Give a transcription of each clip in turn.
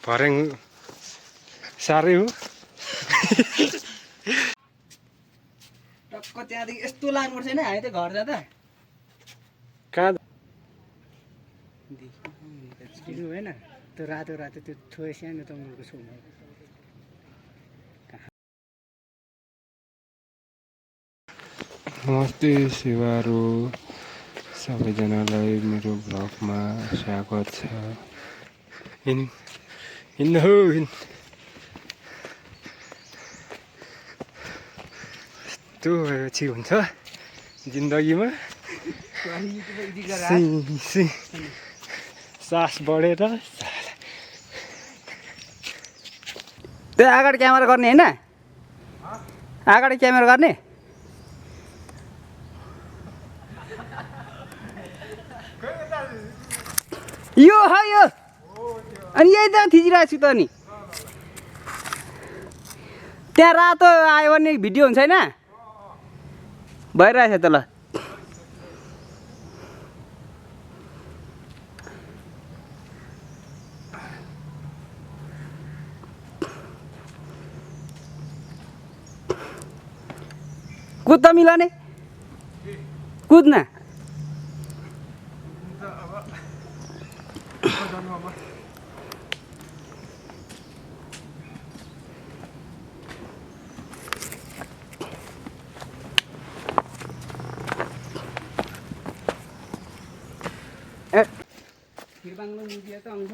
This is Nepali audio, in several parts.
भर्याङ साह्रै हो टक्क त्यहाँदेखि यस्तो लाग्नुपर्छ हैन हामी त घर जाँदा कहाँ किन्नु भएन त्यो रातो रातो त्यो छोए सानो तङ्गुरको छेउमा नमस्ते सेवारो सबैजनालाई मेरो भ्लगमा स्वागत छ। हिँड्नु हो यस्तो भएपछि हुन्छ जिन्दगीमा सास बढेर त्यो अगाडि क्यामेरा गर्ने हैन अगाडि क्यामेरा गर्ने यो हो यो अनि यही त थिचिरहेको छु त नि त्यहाँ रातो आयो भने भिडियो हुन्छ हैन भइरहेछ त ल कुद त मिलाने कुद्न हिरबाङमा मिडिया त आउँछ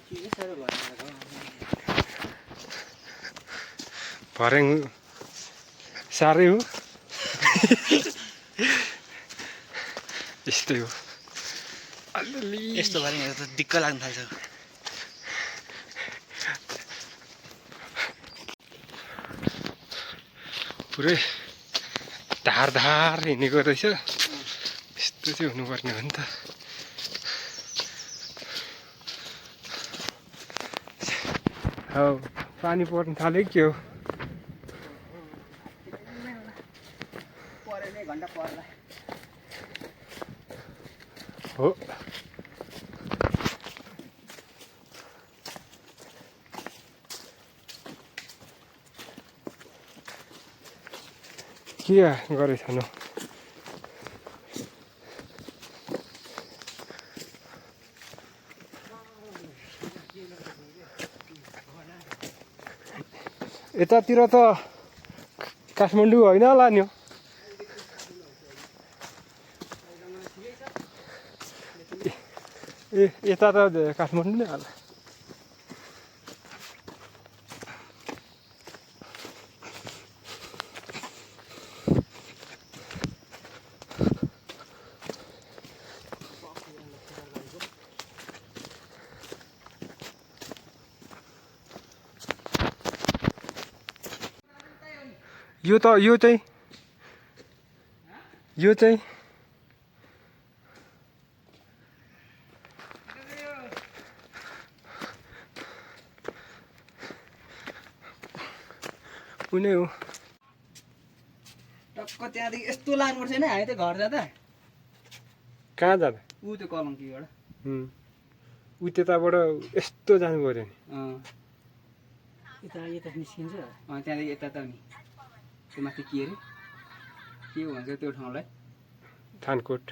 के साह्रो भएर भर्याङ साह्रै हो यस्तै हो अलिअलि यस्तो भर्याङ त दिक्क लाग्न थाल्छ पुरै धार धार हिँडेको रहेछ यस्तो चाहिँ हुनुपर्ने हो नि त हौ पानी पर्न थाल्यो के हो परेन घन्टा पर्ला हो के गरेछन् यतातिर त काठमाडौँ होइन होला नि ए यता त काठमाडौँ नै होला यो चाहिँ कुनै हो टक्क त्यहाँदेखि यस्तो लाग्नुपर्छ हैन हामी त घर जाँदा कहाँ जाँदा ऊ त्यो कलङ्कीबाट ऊ त्यताबाट यस्तो जानु पर्यो नि यता निस्किन्छ त्यहाँदेखि यता त नि त्यो माथि के अरे के भन्छ त्यो ठाउँलाई थानकोट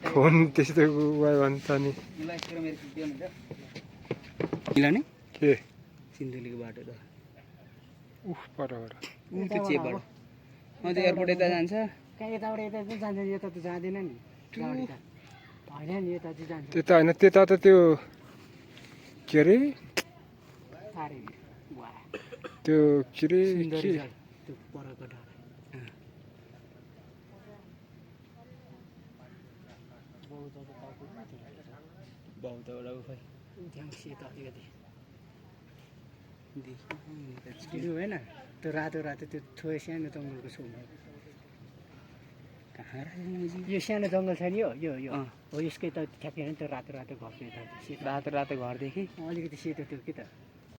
फोन त्यस्तो भन्छ नि मिलाने के सिन्धुलीको बाटो त उफ परबाट त्यो चेपबाट त्यो एयरपोर्ट यता जान्छ कहाँ यताबाट यता चाहिँ जान्छ यता त जाँदैन नि होइन नि यता चाहिँ जान्छ त्यता होइन त्यता त त्यो के अरे त्यो के अरे त्यो परको डाँडा बहुतवटा खै त्यहाँ सेता अलिकति किन्नु भएन त्यो रातो रातो त्यो थोरै सानो जङ्गलको छेउमा कहाँ यो सानो जङ्गल छ नि यो हो यसकै त ठ्याक्कै होइन त्यो रातो रातो घर त्यो रातो रातो घरदेखि अलिकति सेतो त्यो के त